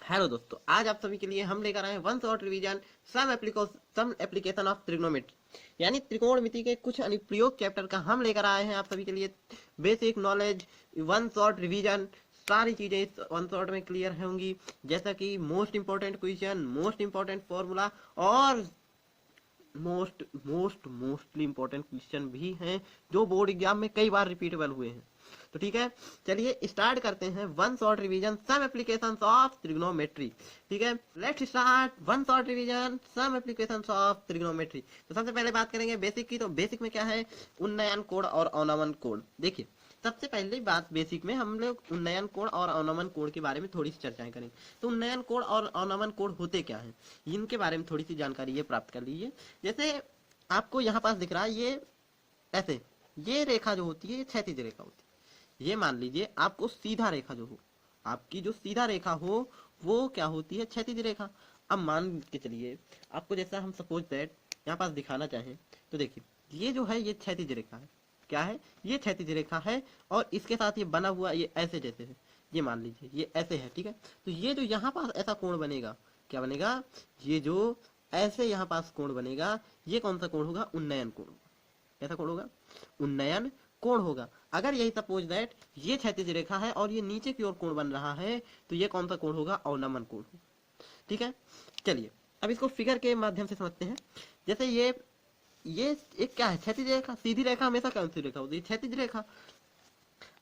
Hello दोस्तों, आज आप सभी के लिए हम लेकर आए हैं one shot revision some application of trigonometry, यानी त्रिकोणमिति के कुछ अनुप्रयोग चैप्टर का हम लेकर आए हैं आप सभी के लिए basic knowledge one shot revision. सारी चीजें इस वन शॉट में क्लियर होंगी, जैसा कि most important question, most important formula और मोस्टली इंपॉर्टेंट क्वेश्चन भी हैं जो बोर्ड एग्जाम में कई बार रिपीटेबल हुए हैं। तो ठीक है, चलिए स्टार्ट करते हैं one shot revision some applications of trigonometry. ठीक है, let's start one shot revision some applications of trigonometry. तो सबसे पहले बात करेंगे बेसिक की। तो बेसिक में क्या है, उन्नयन कोण और अवनमन कोण। देखिए, सबसे पहले बात बेसिक में हम लोग उन्नयन कोण और अवनमन कोण के बारे में थोड़ी सी चर्चाएं करेंगे। तो उन्नयन कोण और अवनमन कोण होते क्या हैं, इनके बारे में थोड़ी सी जानकारी ये प्राप्त कर लीजिए। जैसे आपको यहाँ पास दिख रहा है, ये ऐसे ये रेखा जो होती है ये क्षैतिज रेखा होती है। ये मान लीजिए आपको सीधा रेखा जो हो, आपकी जो सीधा रेखा हो वो क्या होती है, क्षैतिज रेखा। अब मान के चलिए आपको, जैसा हम सपोज दैट यहाँ पास दिखाना चाहें, तो देखिए ये जो है ये क्षैतिज रेखा है। क्या है, ये क्षैतिज रेखा है और इसके साथ ये बना हुआ ये ऐसे जैसे है, ये मान लीजिए ये ऐसे है। ठीक है, तो ये जो यहाँ पास ऐसा कोण बनेगा, क्या बनेगा, ये जो ऐसे यहाँ पास कोण बनेगा, ये कौन सा कोण होगा, उन्नयन कोण। कैसा कोण होगा, उन्नयन कोण होगा। अगर यही सपोज दैट ये क्षैतिज रेखा है और ये नीचे की ओर कोण बन रहा है, तो ये कौन सा कोण होगा, अवनमन कोण। ठीक है, चलिए अब इसको फिगर के माध्यम से समझते हैं। जैसे ये एक क्या है, क्षैतिज रेखा। सीधी रेखा हमेशा कौन सी रेखा होती है, क्षैतिज रेखा।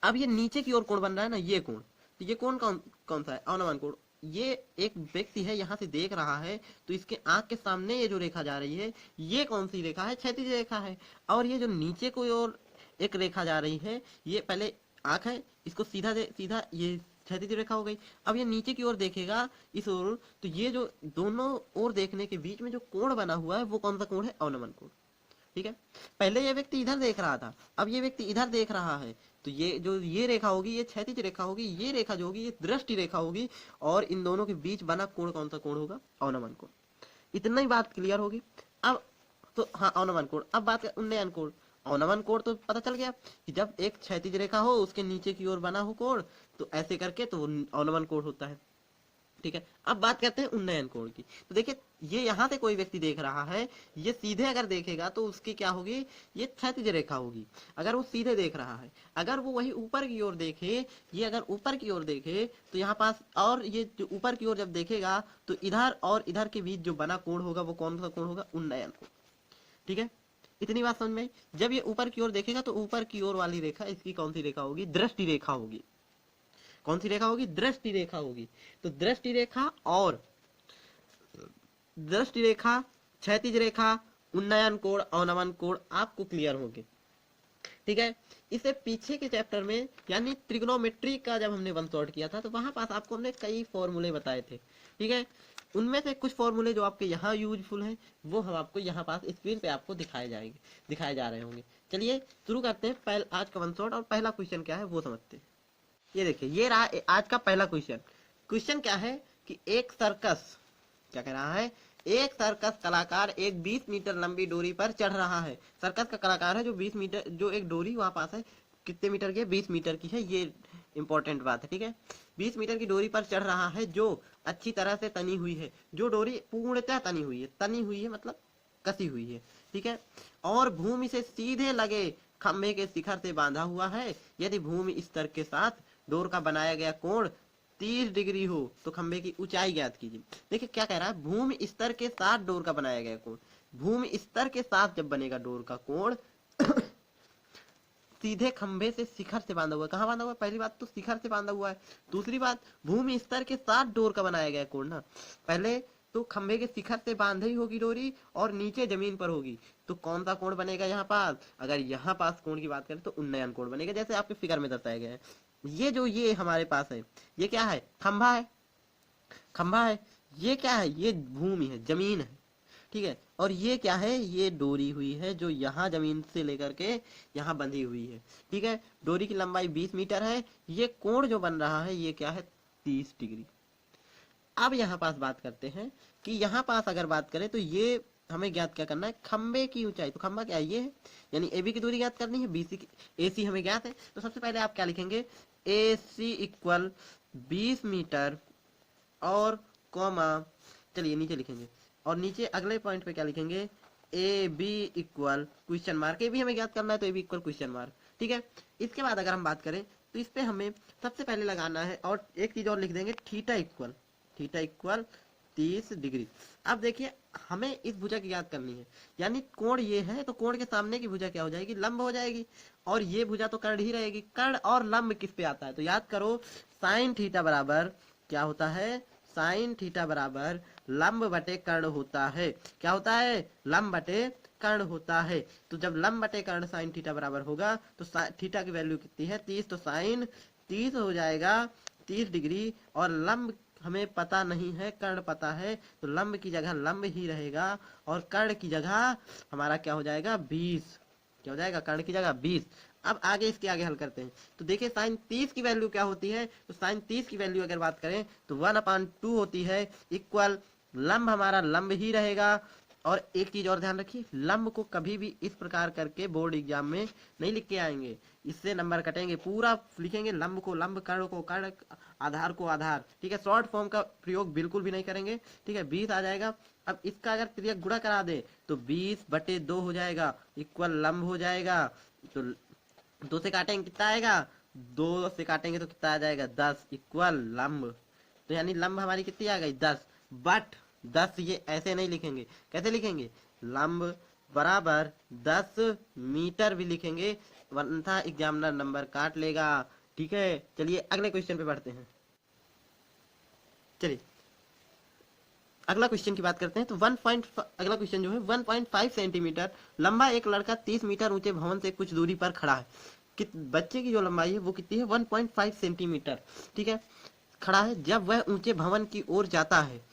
अब ये नीचे की ओर कोण बन रहा है ना, ये कोण, तो ये कोण कौन सा है, अवनमन कोण। ये एक व्यक्ति है, यहाँ से देख रहा है, तो इसके आंख के सामने ये जो रेखा जा रही है, ये कौन सी रेखा है, क्षैतिज रेखा है। और ये जो नीचे की ओर एक रेखा जा रही है, ये पहले आंख है, इसको सीधा सीधा ये क्षैतिज रेखा हो गई। अब ये नीचे की ओर देखेगा इस ओर, तो ये जो दोनों ओर देखने के बीच में जो कोण बना हुआ है वो कौन सा कोण है, अवनमन कोण। ठीक है, पहले ये व्यक्ति इधर देख रहा था, अब ये व्यक्ति इधर देख रहा है, तो ये जो ये रेखा होगी ये क्षैतिज रेखा होगी, ये रेखा जो होगी ये दृष्टि रेखा होगी, और इन दोनों के बीच बना कोण कौन सा कोण होगा, अवनमन कोण। इतना ही बात क्लियर होगी। अब तो हाँ, अवनमन कोण। अब बात करें उन्नयन कोण। अवनमन कोण तो पता चल गया कि जब एक क्षैतिज रेखा हो उसके नीचे की ओर बना हो कोण, तो ऐसे करके तो अवनमन कोण होता है। ठीक है, अब बात करते हैं उन्नयन कोण की। तो देखिए, ये यहाँ से कोई व्यक्ति देख रहा है, ये सीधे अगर देखेगा तो उसकी क्या होगी, ये क्षैतिज रेखा होगी, अगर वो सीधे देख रहा है। अगर वो वही ऊपर की ओर देखे, ये अगर ऊपर की ओर देखे, तो यहाँ पास, और ये जो ऊपर की ओर जब देखेगा तो इधर और इधर के बीच जो बना कोण होगा वो कौन सा कोण होगा, उन्नयन कोण। ठीक है, इतनी बात समझ में। जब ये ऊपर की ओर देखेगा तो ऊपर की ओर वाली रेखा इसकी कौन सी रेखा होगी, दृष्टि रेखा होगी। कौन सी रेखा होगी, दृष्टि रेखा होगी। तो दृष्टि रेखा और दृष्टि रेखा, क्षैतिज रेखा, उन्नयन कोण, अवनमन कोण आपको क्लियर होंगे। ठीक है, इससे पीछे के चैप्टर में यानी ट्रिग्नोमेट्री का जब हमने वन शॉट किया था, तो वहां पास आपको हमने कई फॉर्मूले बताए थे। ठीक है, उनमें से कुछ फॉर्मूले जो आपके यहाँ यूजफुल हैं वो हम आपको यहाँ पास स्क्रीन पे आपको दिखाए जा रहे होंगे। चलिए शुरू करते हैं आज का वन शॉट, और पहला क्वेश्चन क्या है वो समझते हैं। ये देखिए, ये रहा आज का पहला क्वेश्चन। क्वेश्चन क्या है कि एक सर्कस, क्या कह रहा है, एक सर्कस कलाकार एक 20 मीटर लंबी डोरी पर चढ़ रहा है। सर्कस का कलाकार है जो 20 मीटर, जो एक डोरी वहां पास है, कितने मीटर की है, 20 मीटर की है, ये इंपॉर्टेंट बात है। ठीक है, 20 मीटर की डोरी पर चढ़ रहा है जो अच्छी तरह से तनी हुई है, जो डोरी पूर्णतः तनी हुई है मतलब कसी हुई है। ठीक है, और भूमि से सीधे लगे खंभे के शिखर से बांधा हुआ है। यदि भूमि स्तर के साथ डोर का बनाया गया कोण 30 डिग्री हो तो खंभे की ऊंचाई ज्ञात कीजिए। देखिए क्या कह रहा है, भूमि स्तर के साथ डोर का बनाया गया कोण। भूमि स्तर के साथ जब बनेगा डोर का कोण सीधे खंभे से शिखर से बांधा हुआ है। कहाँ बांधा हुआ है, पहली बात तो शिखर से बांधा हुआ है। दूसरी बात, भूमि स्तर के साथ डोर का बनाया गया कोण ना, पहले तो खंभे के शिखर से बांधी होगी डोरी और नीचे जमीन पर होगी, तो कौन सा कोण बनेगा यहाँ पास, अगर यहाँ पास कोण की बात करें तो उन्नयन कोण बनेगा, जैसे आपके फिगर में दर्शाया गया है। ये जो ये हमारे पास है, ये क्या है, खंभा है, खंभा है। ये क्या है, ये भूमि है, जमीन है। ठीक है, और ये क्या है, ये डोरी हुई है जो यहाँ जमीन से लेकर के यहाँ बंधी हुई है। ठीक है, डोरी की लंबाई 20 मीटर है। ये कोण जो बन रहा है ये क्या है, 30 डिग्री। अब यहाँ पास बात करते हैं कि यहाँ पास अगर बात करें तो ये हमें ज्ञात क्या करना है, खंबे की ऊंचाई। तो खंबा क्या है, ये है, यानी ए बी की दूरी ज्ञात करनी है, बीसी की, ए सी हमें ज्ञात है। तो सबसे पहले आप क्या लिखेंगे, ए सी इक्वल 20 मीटर और कॉमा, चलिए नीचे लिखेंगे, और नीचे अगले पॉइंट पे क्या लिखेंगे, A B equal question mark, A भी हमें ज्ञात करना है तो A B equal question mark, ठीक है। इसके बाद अगर हम बात करें तो इस पे हमें सबसे पहले लगाना है, और एक चीज और लिख देंगे, थीटा इक्वल 30 डिग्री। अब देखिए हमें इस भुजा की याद करनी है, यानी कोण ये है तो कोण के सामने की भुजा क्या हो जाएगी, लंब हो जाएगी, और ये भुजा तो कर्ण ही रहेगी। कर्ण और लंब किस पे आता है, तो याद करो साइन थीटा बराबर क्या होता है, साइन थीटा बराबर लंब बटे कर्ण होता है। क्या होता है, लंब बटे कर्ण होता है। तो जब लंब बटे कर्ण साइन थीटा बराबर होगा तो थीटा की वैल्यू कितनी है, 30, तो साइन 30 हो जाएगा 30 डिग्री, और लंब हमें पता नहीं है, कर्ण पता है, तो लंब की जगह लंब ही रहेगा, और कर्ण की जगह हमारा क्या हो जाएगा, 20। क्या हो जाएगा, कर्ण की जगह 20। अब आगे इसके आगे हल करते हैं, तो देखिए साइन 30 की वैल्यू क्या होती है, तो साइन 30 की वैल्यू अगर बात करें तो 1/2 होती है, इक्वल लंब हमारा लंब ही रहेगा। और एक चीज और ध्यान रखिए, लंब को कभी भी इस प्रकार करके बोर्ड एग्जाम में नहीं लिख के आएंगे, इससे नंबर कटेंगे। पूरा लिखेंगे लंब को लंब, कर्ण को कर्ण, आधार को आधार, ठीक है। शॉर्ट फॉर्म का प्रयोग बिल्कुल भी नहीं करेंगे, ठीक है। 20 आ जाएगा। अब इसका अगर तिर्यक गुणा करा दे तो 20/2 हो जाएगा, इक्वल लंब हो जाएगा। तो 2 से काटेंगे कितना आएगा, 2 से काटेंगे तो कितना आ जाएगा, 10, इक्वल लंब। तो यानी लंब हमारी कितनी आ गई, 10। बट 10 ये ऐसे नहीं लिखेंगे, कैसे लिखेंगे, लंब बराबर 10 मीटर भी लिखेंगे, वरना एग्जामिनर नंबर काट लेगा, ठीक है। चलिए अगले क्वेश्चन पे बढ़ते हैं। चलिए अगला क्वेश्चन की बात करते हैं। तो अगला क्वेश्चन जो है 1.5 सेंटीमीटर लंबा एक लड़का 30 मीटर ऊंचे भवन से कुछ दूरी पर खड़ा है। बच्चे की जो लंबाई है वो कितनी है, 1.5 सेंटीमीटर, ठीक है, खड़ा है। जब वह ऊंचे भवन की ओर जाता है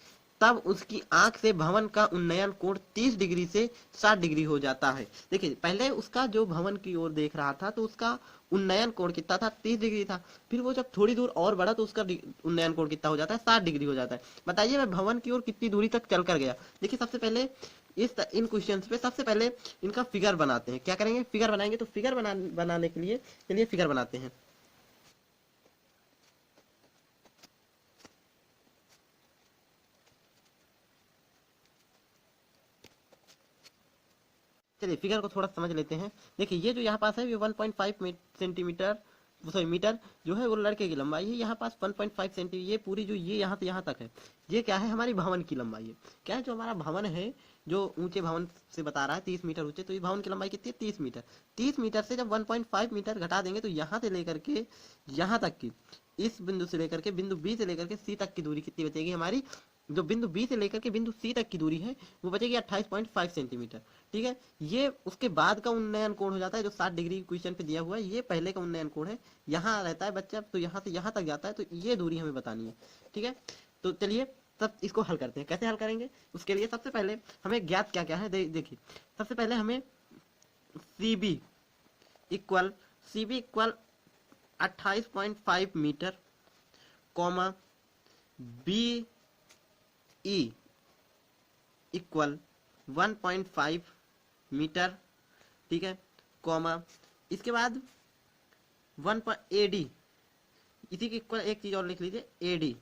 तब उसकी आंख से भवन का उन्नयन कोण 30 डिग्री से 60 डिग्री हो जाता है। देखिए पहले उसका जो भवन की ओर देख रहा था तो उसका उन्नयन कोण कितना था, 30 डिग्री था। फिर वो जब थोड़ी दूर और बढ़ा तो उसका उन्नयन कोण कितना हो जाता है, 60 डिग्री हो जाता है। बताइए मैं भवन की ओर कितनी दूरी तक चल कर गया। देखिए सबसे पहले इन क्वेश्चंस पे सबसे पहले इनका फिगर बनाते हैं। क्या करेंगे, फिगर बनाएंगे। तो फिगर बनाने के लिए चलिए फिगर बनाते हैं। चलिए फिगर को थोड़ा समझ लेते हैं। देखिए ये जो यहाँ पास है ये 1.5 सेंटीमीटर, सॉरी मीटर जो है वो लड़के की लंबाई है। यहाँ पास 1.5 सेंटीमीटर, ये पूरी जो ये यहाँ से यहाँ तक है, ये क्या है, हमारी भवन की लंबाई है। क्या है, जो हमारा भवन है, जो ऊंचे भवन से बता रहा है 30 मीटर ऊंचे, तो ये भवन की लंबाई कितनी है, 30 मीटर। 30 मीटर से जब 1.5 मीटर घटा देंगे तो यहाँ से लेकर के यहाँ तक की, इस बिंदु से लेकर के बिंदु बी से लेकर के सी तक की दूरी कितनी बचेगी हमारी, जो बिंदु बी से लेकर के बिंदु सी तक की दूरी है वो बचेगी 28.5 सेंटीमीटर, ठीक है। ये उसके बाद का उन्नयन कोण हो जाता है जो 60 डिग्री क्वेश्चन पे दिया हुआ है। ये पहले का उन्नयन कोण है, यहाँ रहता है बच्चा, तो यहाँ से यहाँ तक जाता है, तो ये दूरी हमें बतानी है, ठीक है। तो चलिए तब इसको हल करते हैं। कैसे हल करेंगे, उसके लिए सबसे पहले हमें ज्ञात क्या क्या है, देखिए सबसे पहले हमें C B equal 28.5 metre, comma B E equal 1.5 metre, ठीक है, कॉमा इसके बाद 1 एडी, इसी के इक्वल एक चीज और लिख लीजिए, एडी,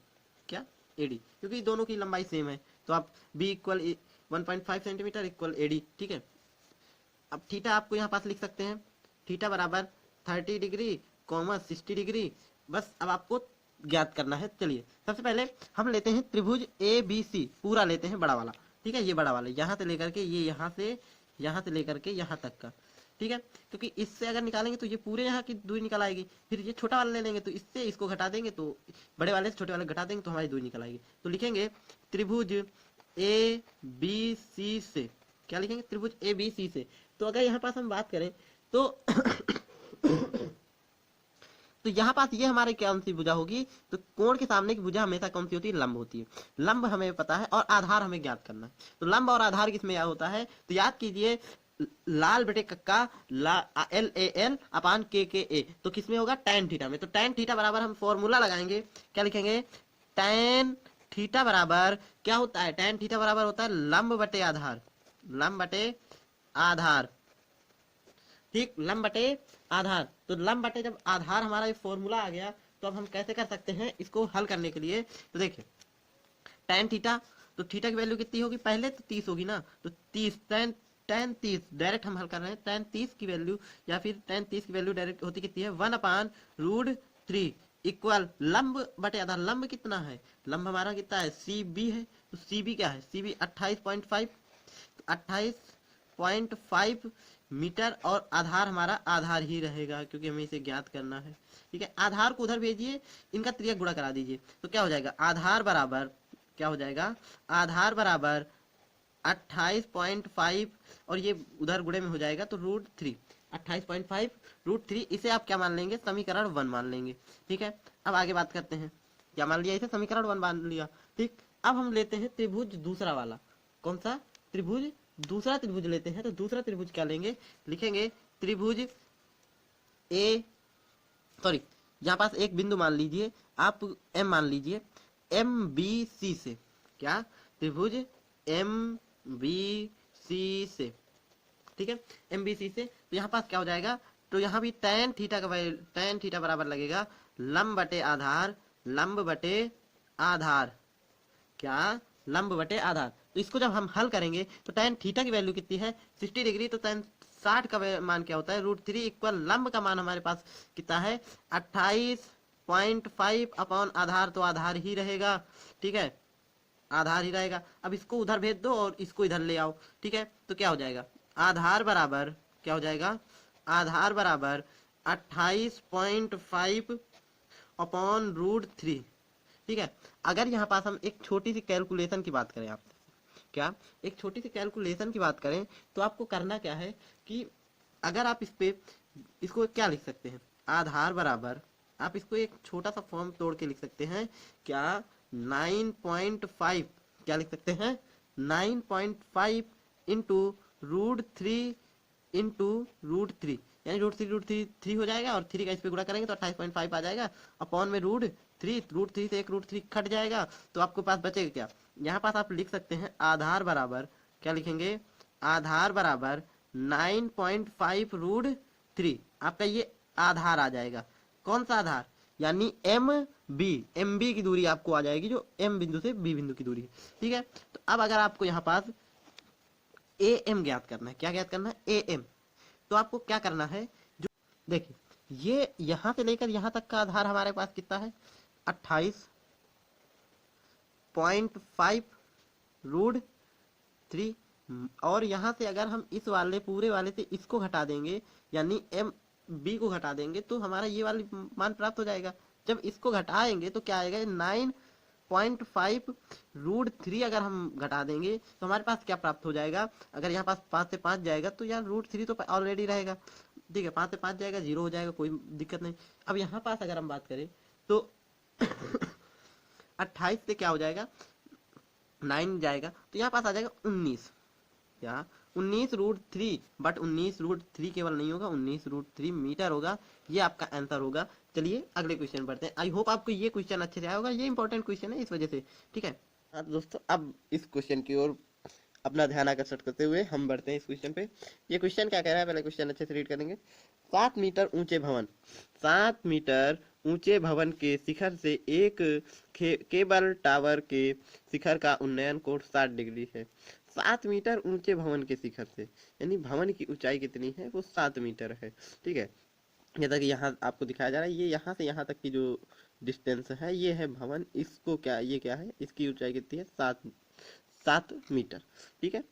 क्या, एडी, क्योंकि दोनों की लंबाई सेम है, तो आप B equal 1.5 centimetre equal AD, ठीक है। अब थीटा आपको यहाँ पास लिख सकते हैं, थीटा बराबर 30 डिग्री, कॉमा 60 डिग्री। बस अब आपको ज्ञात करना है। चलिए सबसे पहले हम लेते हैं त्रिभुज ए बी सी, पूरा लेते हैं बड़ा वाला, ठीक है। ये बड़ा वाला यहाँ से लेकर के ये यहाँ से लेकर के यहाँ तक का, ठीक है। क्योंकि इससे अगर निकालेंगे तो ये पूरे यहाँ की दूरी निकल आएगी। फिर ये छोटा वाला ले लेंगे तो इससे इसको घटा देंगे, तो बड़े वाले से छोटे वाले घटा देंगे तो हमारी दूरी निकल आएगी। तो लिखेंगे त्रिभुज ए बी सी से, क्या लिखेंगे, त्रिभुज ए बी सी से। तो अगर यहाँ पास हम बात करें तो तो यहाँ पास ये हमारे कौन सी भुजा होगी, तो कोण के सामने की भुजा हमेशा कौन सी होती है, लंब होती है। लंब हमें पता है और आधार हमें ज्ञात करना है। तो लंब और आधार किसमें क्या होता है, तो याद कीजिए लाल बटे कक्का एल ए एल अपान के ए, तो किसमें होगा, टैन थीटा में। तो टैन थीटा बराबर हम फॉर्मूला लगाएंगे, क्या लिखेंगे, टैन थीटा बराबर क्या होता है, टैन थीटा बराबर होता है लंब बटे आधार, लंब बटे आधार, ठीक, लंब बटे आधार। तो लंब बटे जब आधार हमारा ये फॉर्मूला आ गया, तो अब हम कैसे कर सकते हैं इसको हल करने के लिए। तो देखिए tan थीटा, तो थीटा की वैल्यू कितनी होगी, पहले तो 30 होगी ना, तो 30 tan 30 डायरेक्ट हम हल कर रहे हैं, tan 30 की वैल्यू या फिर tan 30 की वैल्यू डायरेक्ट होती कितनी है, 1/√3 इक्वल लंब बटे आधार। लंब कितना है, लंब हमारा कितना है, सी बी है, तो सी बी क्या है, सी बी 28.5, 28.5 मीटर, और आधार हमारा आधार ही रहेगा क्योंकि हमें इसे ज्ञात करना है। ठीक है, आधार को उधर भेजिए, इनका त्रियक गुणा करा दीजिए, तो क्या हो जाएगा, आधार बराबर क्या हो जाएगा, आधार बराबर 28.5 और ये उधर गुणे में हो जाएगा तो √3, 28.5 √3, इसे आप क्या मान लेंगे, समीकरण 1 मान लेंगे। ठीक है, अब आगे बात करते हैं, क्या मान लिया, इसे समीकरण 1 मान लिया। ठीक, अब हम लेते हैं त्रिभुज दूसरा वाला, कौन सा त्रिभुज, दूसरा त्रिभुज लेते हैं। तो दूसरा त्रिभुज क्या लेंगे, लिखेंगे त्रिभुज ए, सॉरी यहाँ पास एक बिंदु मान लीजिए आप, एम मान लीजिए, एम बी सी से, क्या त्रिभुज एम बी सी से, ठीक है, एम बी सी से, तो यहाँ पास क्या हो जाएगा, तो यहाँ भी tan थीटा का tan थीटा बराबर लगेगा लंब बटे आधार, लंब बटे आधार, क्या लंब बटे आधार। तो इसको जब हम हल करेंगे तो tan थीटा की वैल्यू कितनी है, 60 डिग्री, तो tan 60 का मान क्या होता है, √3 इक्वल लंब का मान हमारे पास कितना है, 28.5 अपॉन आधार, तो आधार ही रहेगा। ठीक है, आधार ही रहेगा। अब इसको उधर भेज दो और इसको इधर ले आओ। ठीक है, तो क्या हो जाएगा, आधार बराबर क्या हो जाएगा, आधार बराबर 28.5 अपॉन √3। ठीक है, अगर यहाँ पास हम एक छोटी सी कैलकुलेशन की बात करें आपसे, क्या एक छोटी सी कैलकुलेशन की बात करें, तो आपको करना क्या है कि अगर आप इस पे इसको क्या लिख सकते हैं, आधार बराबर, आप इसको एक छोटा सा फॉर्म तोड़ के लिख सकते हैं, क्या 9.5, क्या लिख सकते हैं, 9.5 इंटू √3 इंटू √3, यानी √3 हो जाएगा, और 3 का इस पे गुणा करेंगे तो 28.5 आ जाएगा, अपॉन में √3 से एक √3 कट जाएगा, तो आपके पास बचेगा क्या, यहाँ पास आप लिख सकते हैं आधार बराबर, क्या लिखेंगे, आधार बराबर 9.5 √3, आपका ये आधार आ जाएगा, कौन सा आधार, यानी एम बी की दूरी आपको आ जाएगी, जो एम बिंदु से बी बिंदु की दूरी है। ठीक है, तो अब अगर आपको यहाँ पास ए एम ज्ञात करना है, क्या ज्ञात करना है, ए एम, तो आपको क्या करना है, जो देखिए ये यहां से लेकर यहां तक का आधार हमारे पास कितना है, 28.5 √3, और यहाँ से अगर हम इस वाले पूरे वाले से इसको घटा देंगे, यानी एम बी को घटा देंगे, तो हमारा ये वाली मान प्राप्त हो जाएगा। जब इसको घटाएंगे तो क्या आएगा, 9.5 √3 अगर हम घटा देंगे तो हमारे पास क्या प्राप्त हो जाएगा, अगर यहाँ पास 5 से 5 जाएगा तो यार √3 तो ऑलरेडी रहेगा। ठीक है, 5 से 5 जाएगा, 0 हो जाएगा, कोई दिक्कत नहीं। अब यहाँ पास अगर हम बात करें तो 28 से क्या हो जाएगा, 9 जाएगा, तो यहाँ पास आ जाएगा 19, क्या 19 √3, बट 19 √3 केवल नहीं होगा, 19 √3 मीटर होगा, ये आपका आंसर होगा। चलिए अगले क्वेश्चन पढ़ते हैं। आई होप आपको ये क्वेश्चन अच्छे से आया होगा, ये इंपॉर्टेंट क्वेश्चन है इस वजह से। ठीक है, हाँ तो दोस्तों अब इस क्वेश्चन की ओर अपना ध्यान आकर्षित करते हुए हम बढ़ते हैं इस क्वेश्चन पे। ये क्वेश्चन क्या कह रहा है, पहले क्वेश्चन अच्छे से रीड करेंगे। 7 मीटर ऊंचे भवन, 7 मीटर ऊंचे भवन के शिखर से एक केबल टावर के शिखर का उन्नयन कोण 60 डिग्री है। 7 मीटर ऊंचे भवन के शिखर से, यानी भवन की ऊंचाई कितनी है, वो 7 मीटर है। ठीक है, जैसा कि यहाँ आपको दिखाया जा रहा है, ये यहाँ से यहाँ तक की जो डिस्टेंस है ये है भवन, इसको क्या, ये क्या है, इसकी ऊंचाई कितनी है, 7 मीटर। ठीक है,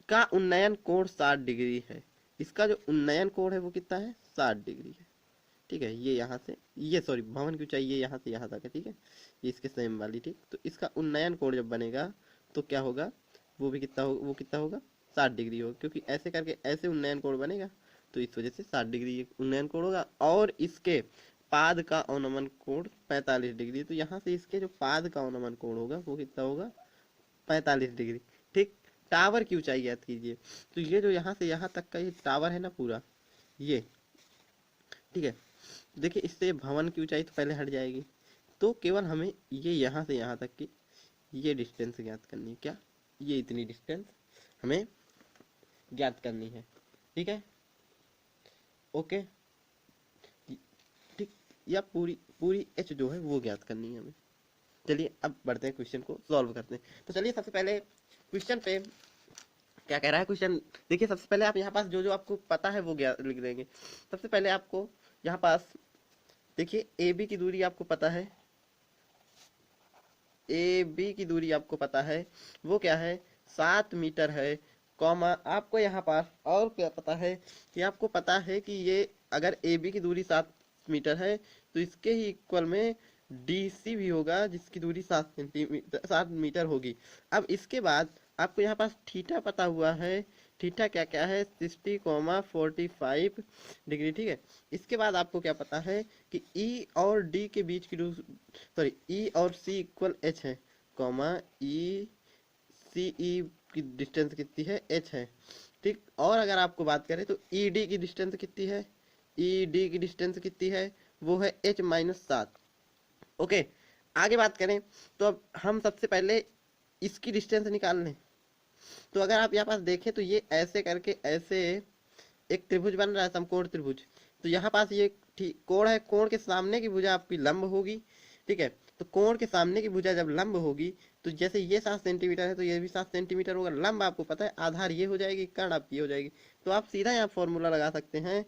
का उन्नयन कोण 60 डिग्री है, इसका जो उन्नयन कोण है वो कितना है, 60 डिग्री है। ठीक है, ये यहाँ से ये सॉरी भवन की ऊंचाई ये यहाँ से यहाँ तक है। ठीक है, ये इसके सेम वाली। ठीक, तो इसका उन्नयन कोण जब बनेगा तो क्या होगा, वो भी कितना होगा, वो कितना होगा, 60 डिग्री होगा, क्योंकि ऐसे करके ऐसे उन्नयन कोण बनेगा, तो इस वजह से 60 डिग्री उन्नयन कोण होगा। और इसके पाद का अवनमन कोण 45 डिग्री, तो यहाँ से इसके जो पाद का अवनमन कोण होगा वो कितना होगा, 45 डिग्री। ठीक, टावर की ऊंचाई याद कीजिए, तो ये जो यहाँ से यहाँ तक का ये टावर है ना पूरा ये, ठीक है, देखिए इससे भवन की ऊंचाई तो पहले हट जाएगी, तो केवल हमें ये यहाँ से यहाँ तक की ये डिस्टेंस ज्ञात करनी है, क्या ये इतनी डिस्टेंस हमें ज्ञात करनी है। ठीक है, ओके, ठीक, या पूरी पूरी एच जो है वो ज्ञात करनी है हमें। चलिए अब बढ़ते हैं, क्वेश्चन को सॉल्व करते हैं। तो चलिए सबसे पहले क्वेश्चन पे क्या कह रहा है क्वेश्चन, देखिए सबसे पहले आप यहाँ पास जो जो आपको पता है वो लिख देंगे। सबसे पहले आपको यहाँ पास देखिए ए बी की दूरी आपको पता है, ए बी की दूरी आपको पता है वो क्या है 7 मीटर है, कॉमा आपको यहाँ पास और क्या पता है कि आपको पता है कि ये अगर ए बी की दूरी 7 मीटर है तो इसके ही इक्वल में डी सी भी होगा जिसकी दूरी 7 मीटर होगी। अब इसके बाद आपको यहाँ पास थीटा पता हुआ है, थीटा क्या क्या है 60,45 डिग्री, ठीक है। इसके बाद आपको क्या पता है कि ई और डी के बीच की सॉरी ई और सी इक्वल एच है, कॉमा ई सी ई की डिस्टेंस कितनी है एच है, ठीक। और अगर आपको बात करें तो ई डी की डिस्टेंस कितनी है, ई डी की डिस्टेंस कितनी है वो है h-7। ओके, आगे बात करें तो अब हम सबसे पहले इसकी डिस्टेंस निकाल लें। तो अगर आप यहाँ पास देखें तो ये ऐसे करके ऐसे एक त्रिभुज बन रहा है, समकोण त्रिभुज। तो यहाँ पास ये कोण है, कोण के सामने की भुजा आपकी लंब होगी, ठीक है। तो कोण के सामने की भुजा जब लंब होगी तो जैसे ये 7 सेंटीमीटर है तो ये भी 7 सेंटीमीटर होगा। लंब आपको पता है, आधार ये हो जाएगी, कर्ण आपकी हो जाएगी। तो आप सीधा यहाँ फॉर्मूला लगा सकते हैं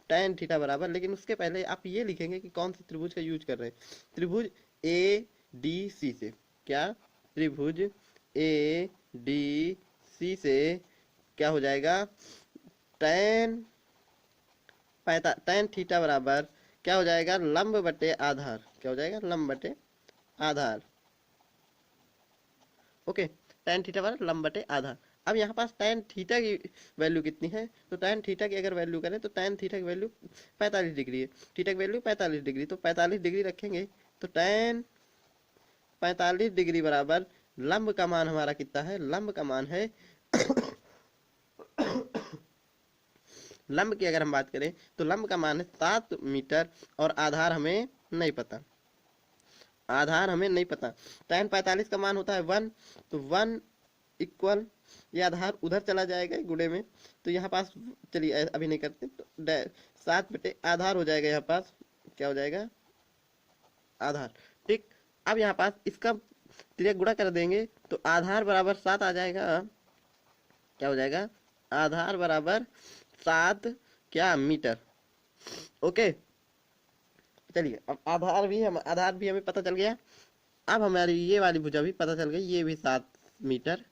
tan थीटा बराबर, लेकिन उसके पहले आप ये लिखेंगे कि कौन सी त्रिभुज का यूज कर रहे हैं। त्रिभुज ए डी सी से, क्या त्रिभुज ए डी सी से क्या हो जाएगा tan थीटा बराबर क्या हो जाएगा लंब बटे आधार, क्या हो जाएगा लंब बटे आधार। ओके, tan थीटा बराबर लंब बटे आधार। अब यहाँ पास tan थीटा की वैल्यू कितनी है, तो tan थीटा की अगर वैल्यू करें तो tan थीटा की वैल्यू 45 डिग्री है, थीटा की वैल्यू 45 डिग्री, तो 45 डिग्री रखेंगे तो tan 45 डिग्री बराबर लंब का मान हमारा कितना है, लंब का मान है लंब की अगर हम बात करें तो लंब का मान है 7 मीटर और आधार हमें नहीं पता, आधार हमें नहीं पता। tan 45 का मान होता है 1, तो 1 इक्वल ये आधार उधर चला जाएगा गुणे में, तो यहाँ पास चलिए अभी नहीं करते, तो 7 बटे आधार हो जाएगा, यहाँ पास क्या हो जाएगा आधार, ठीक। अब यहाँ पास इसका त्रिज्या गुणा कर देंगे तो आधार बराबर 7 आ जाएगा, क्या हो जाएगा आधार बराबर 7 क्या मीटर। ओके, चलिए अब आधार भी हमें पता चल गया। अब हमारी ये वाली भुजा भी पता चल गई, ये भी 7 मीटर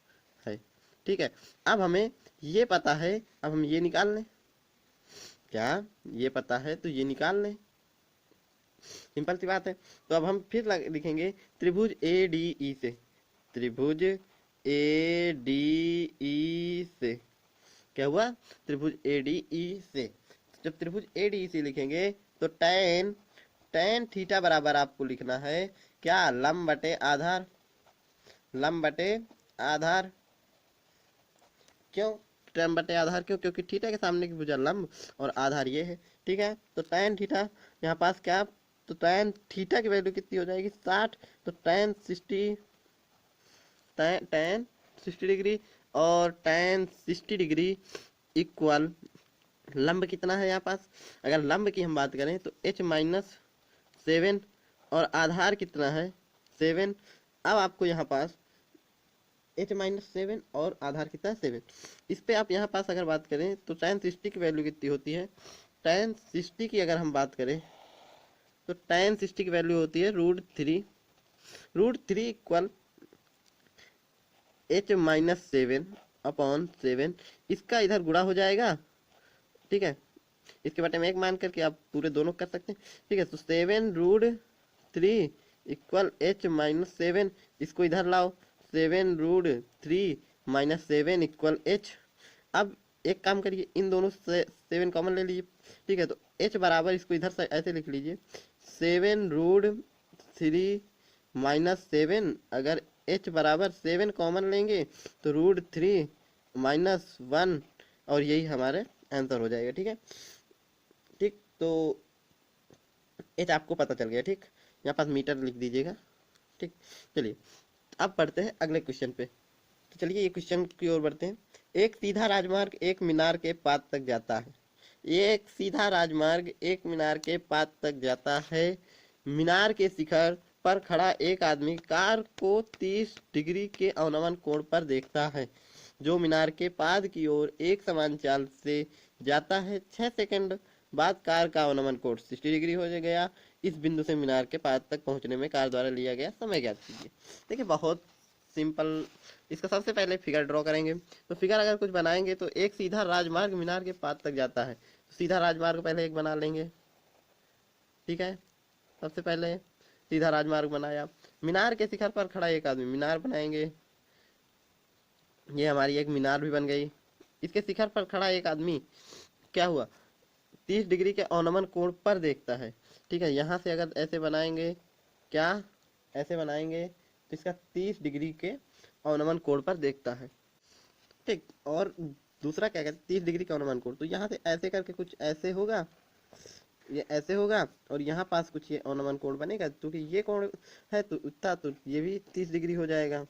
है, ठीक है। अब हमें ये पता है, अब हम ये निकाल लें, क्या ये पता है तो ये निकाल लें, सिंपल सी बात है। तो अब हम फिर लिखेंगे त्रिभुज ए डी ई से, त्रिभुज ए डी ई से क्या हुआ त्रिभुज ए डी ई से। जब त्रिभुज ए डी ई से लिखेंगे तो tan थीटा बराबर आपको लिखना है क्या लंब बटे आधार, लंब बटे आधार। क्यों tan बटे आधार, क्यों क्योंकि थीटा के सामने की भुजा लंब और आधार ये है, ठीक है। तो tan थीटा यहाँ पास क्या, तो tan थीटा की वैल्यू कितनी हो जाएगी 60, तो tan 60 डिग्री और tan 60 डिग्री इक्वल लंब कितना है यहाँ पास, अगर लंब की हम बात करें तो h-7 और आधार कितना है 7। अब आपको यहाँ पास h-7 और आधार कितना है 7, इस पे आप यहाँ पास अगर बात करें तो tan 60 की वैल्यू कितनी होती है, tan 60 की अगर हम बात करें तो tan 60 की वैल्यू होती है √3 इक्वल h-7 अपॉन 7, इसका इधर गुणा हो जाएगा, ठीक है। इसके बटे में 1 मान करके आप पूरे दोनों कर सकते हैं, ठीक है। तो 7√3 इक्वल h-7, इसको इधर लाओ 7√3 - 7 इक्वल h। अब एक काम करिए, इन दोनों से 7 कॉमन ले लीजिए, ठीक है। तो h बराबर इसको इधर से ऐसे लिख लीजिए 7√3 - 7, अगर h बराबर 7 कॉमन लेंगे तो √3 - 1 और यही हमारे आंसर हो जाएगा, ठीक है। ठीक, तो h आपको पता चल गया, ठीक। यहाँ पास मीटर लिख दीजिएगा, ठीक। चलिए अब बढ़ते हैं अगले क्वेश्चन पे। तो चलिए ये क्वेश्चन की ओर बढ़ते हैं। एक सीधा राजमार्ग एक मीनार के पात तक जाता है, एक सीधा राजमार्ग एक मीनार के पात तक जाता है, मीनार के शिखर पर खड़ा एक आदमी कार को 30 डिग्री के अवनमन कोण पर देखता है, जो मीनार के पाद की ओर एक समान चाल से जाता है। 6 सेकंड बाद कार का अवनमन कोण 60 डिग्री हो गया। इस बिंदु से मीनार के पाद तक पहुंचने में कार द्वारा लिया गया समय ज्ञात कीजिए। देखिए बहुत सिंपल। इसका सबसे पहले फिगर ड्रॉ करेंगे। तो फिगर अगर कुछ बनाएंगे तो एक सीधा राजमार्ग मीनार के पाद तक जाता है। तो सीधा राजमार्ग पहले एक बना लेंगे, ठीक है। सबसे पहले सीधा राजमार्ग बनाया, मीनार के शिखर पर खड़ा एक आदमी, मीनार बनाएंगे। ये हमारी एक मीनार भी बन गई। इसके शिखर पर खड़ा एक आदमी क्या हुआ, 30 डिग्री के अवनमन कोण पर देखता है, ठीक है। यहाँ से अगर ऐसे बनाएंगे, क्या ऐसे बनाएंगे तो इसका 30 डिग्री के अवनमन कोण पर देखता है, ठीक। और दूसरा क्या कहते हैं, 30 डिग्री का अवनमन कोण, तो यहाँ से ऐसे करके कुछ ऐसे होगा, ये ऐसे होगा, और यहाँ पास कुछ ये अवनमन कोण बनेगा, क्योंकि ये कोण है तो उतना, तो ये भी 30 डिग्री हो जाएगा,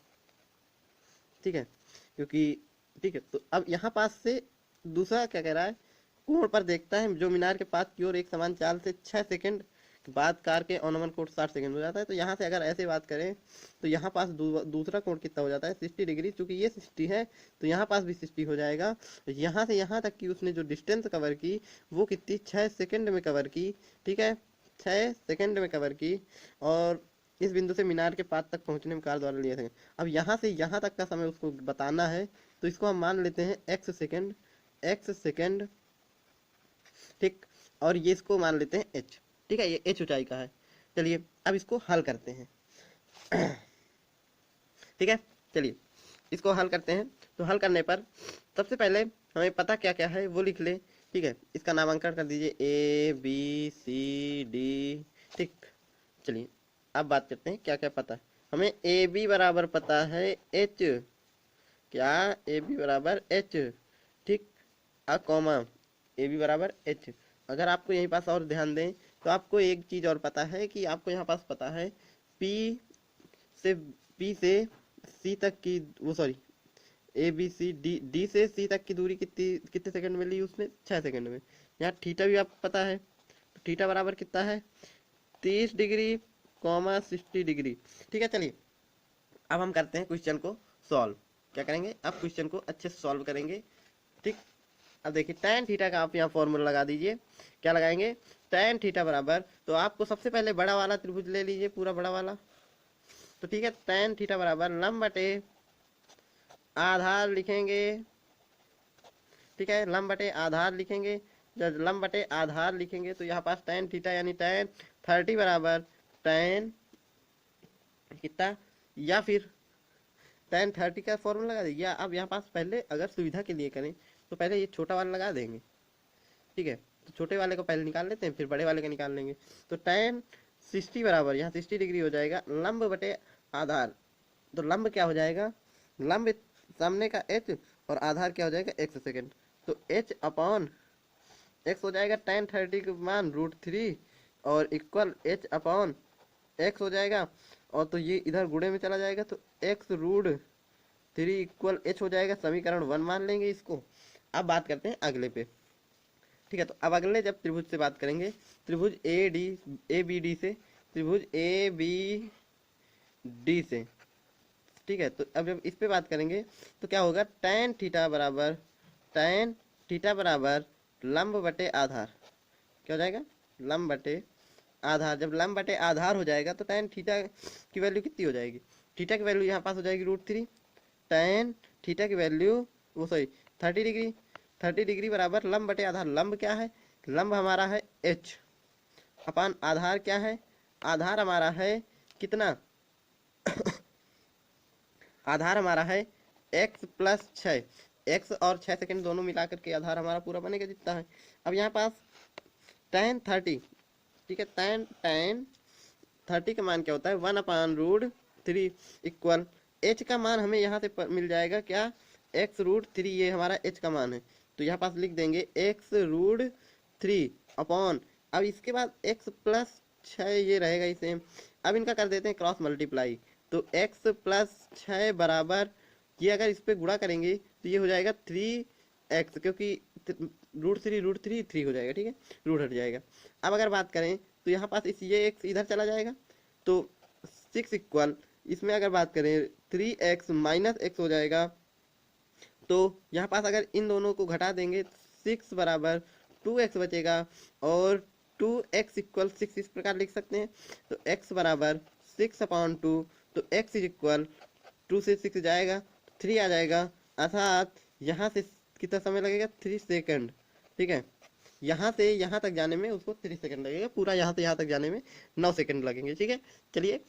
ठीक है। क्योंकि ठीक है, तो अब यहाँ पास से दूसरा क्या कह रहा है, कोण पर देखता है जो मीनार के पास की ओर एक समान चाल से 6 सेकंड बाद कार के अवनमन कोण 60 सेकंड हो जाता है। तो यहाँ से अगर ऐसे बात करें तो यहाँ पास दूसरा कोण कितना हो जाता है, 60 डिग्री। चूंकि ये 60 है तो यहाँ पास भी 60 हो जाएगा। यहाँ से यहाँ तक की उसने जो डिस्टेंस कवर की वो कितनी, 6 सेकंड में कवर की, ठीक है, 6 सेकंड में कवर की। और इस बिंदु से मीनार के पास तक पहुंचने में कार द्वारा लिए थे। अब यहाँ से यहाँ तक का समय उसको बताना है, तो इसको हम मान लेते हैं x सेकंड, ठीक। और ये इसको मान लेते हैं h, ठीक है। ये h ऊंचाई का है। चलिए अब इसको हल करते हैं, ठीक है। चलिए इसको हल करते हैं। तो हल करने पर सबसे पहले हमें पता क्या क्या है वो लिख ले, ठीक है। इसका नामांकन कर दीजिए ABCD, ठीक। चलिए अब बात करते हैं क्या क्या पता है हमें। AB बराबर पता है H, क्या, AB बराबर H, ठीक। कॉमा AB बराबर H। अगर आपको यहीं पास और ध्यान दें तो आपको एक चीज और पता है कि आपको यहाँ पास पता है P से C तक की, वो सॉरी D से C तक की दूरी कितने सेकंड में ली उसने, 6 सेकंड में। यहाँ थीटा भी आपको पता है, तो थीटा बराबर कितना है, 30 डिग्री कॉमा 60 डिग्री, ठीक है। चलिए अब हम करते हैं क्वेश्चन को सॉल्व। क्या करेंगे, अब क्वेश्चन को अच्छे से सॉल्व करेंगे, ठीक। अब देखिए tan थीटा का आप यहाँ फॉर्मूला लगा दीजिए। क्या लगाएंगे, tan थीटा बराबर, तो आपको सबसे पहले बड़ा वाला त्रिभुज ले लीजिए, पूरा बड़ा वाला। तो ठीक है, tan थीटा बराबर लंब बटे आधार लिखेंगे, ठीक है। लंब बटे आधार लिखेंगे। जब लंब बटे आधार लिखेंगे तो यहाँ पास tan थीटा यानी tan 30 बराबर tan कितना, या फिर tan 30 का फॉर्मूला लगा देंगे। या अब यहाँ पास पहले अगर सुविधा के लिए करें तो पहले ये छोटा वाला लगा देंगे, ठीक है। तो छोटे वाले को पहले निकाल लेते हैं, फिर बड़े वाले का निकाल लेंगे। तो tan 60 बराबर यहाँ 60 डिग्री हो जाएगा लंब बटे आधार। तो लंब क्या हो जाएगा, लंब सामने का h और आधार क्या हो जाएगा x सेकंड। तो h अपॉन x हो जाएगा tan 30 का मान √3 और इक्वल h अपॉन x हो जाएगा। और तो ये इधर गुणे में चला जाएगा तो x √3 इक्वल h हो जाएगा। समीकरण 1 मान लेंगे इसको। अब बात करते हैं अगले पे, ठीक है। तो अब अगले जब त्रिभुज से बात करेंगे, त्रिभुज ABD से, त्रिभुज ABD से, ठीक है। तो अब जब इस पे बात करेंगे तो क्या होगा, tan थीटा बराबर लंब बटे आधार, क्या हो जाएगा, लंब बटे आधार। जब लंब बटे आधार हो जाएगा तो tan थीटा की वैल्यू कितनी हो जाएगी, थीटा की वैल्यू यहाँ पास हो जाएगी √3। tan थीटा की वैल्यू वो सॉरी 30 डिग्री बराबर लंब बटे आधार। लंब क्या है, लंब हमारा है h अपान आधार क्या है, आधार हमारा है कितना आधार हमारा है x + 6, x और 6 सेकंड दोनों मिलाकर के आधार हमारा पूरा बनेगा जितना है। अब यहाँ पास tan 30, ठीक है। tan 30 का मान क्या होता है, 1/√3 इक्वल h का मान हमें यहाँ से मिल जाएगा क्या, x√3, ये हमारा h का मान है। तो यहाँ पास लिख देंगे x√3 अपॉन, अब इसके बाद x + 6 ये रहेगा ही सेम। अब इनका कर देते हैं क्रॉस मल्टीप्लाई। तो x + 6 बराबर, ये अगर इस पे गुणा करेंगे तो ये हो जाएगा 3x, क्योंकि √3 3 हो जाएगा, ठीक है, रूट हट जाएगा। अब अगर बात करें तो यहाँ पास इस ये x इधर चला जाएगा तो 6 इक्वल, इसमें अगर बात करें 3x माइनस एक्स हो जाएगा। तो यहाँ पास अगर इन दोनों को घटा देंगे 6 बराबर 2x बचेगा, और 2x इक्वल 6 इस प्रकार लिख सकते हैं। तो x बराबर 6/2, तो x इज इक्वल 2 से 6 जाएगा 3 आ जाएगा, अर्थात यहाँ से कितना समय लगेगा 3 सेकंड। ठीक है, यहाँ से यहाँ तक जाने में उसको 3 सेकंड लगेगा, पूरा यहाँ से यहाँ तक जाने में 9 सेकंड लगेंगे। ठीक है, चलिए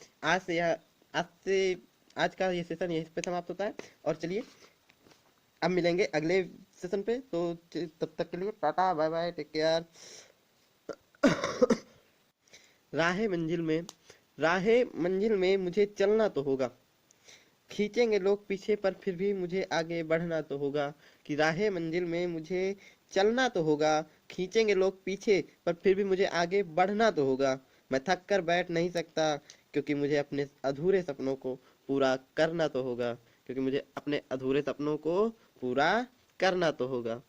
आज का ये सेशन यहीं पे समाप्त होता है, और चलिए अब मिलेंगे अगले सेशन पे। तो तब तक के लिए ta-ta bye bye, take care. राहे मंजिल में मुझे चलना तो होगा, खींचेंगे लोग पीछे पर फिर भी मुझे आगे बढ़ना तो होगा। कि राहे मंजिल में मुझे चलना तो होगा, खींचेंगे लोग पीछे पर फिर भी मुझे आगे बढ़ना तो होगा। मैं थक कर बैठ नहीं सकता, क्योंकि मुझे अपने अधूरे सपनों को पूरा करना तो होगा, क्योंकि मुझे अपने अधूरे सपनों को पूरा करना तो होगा।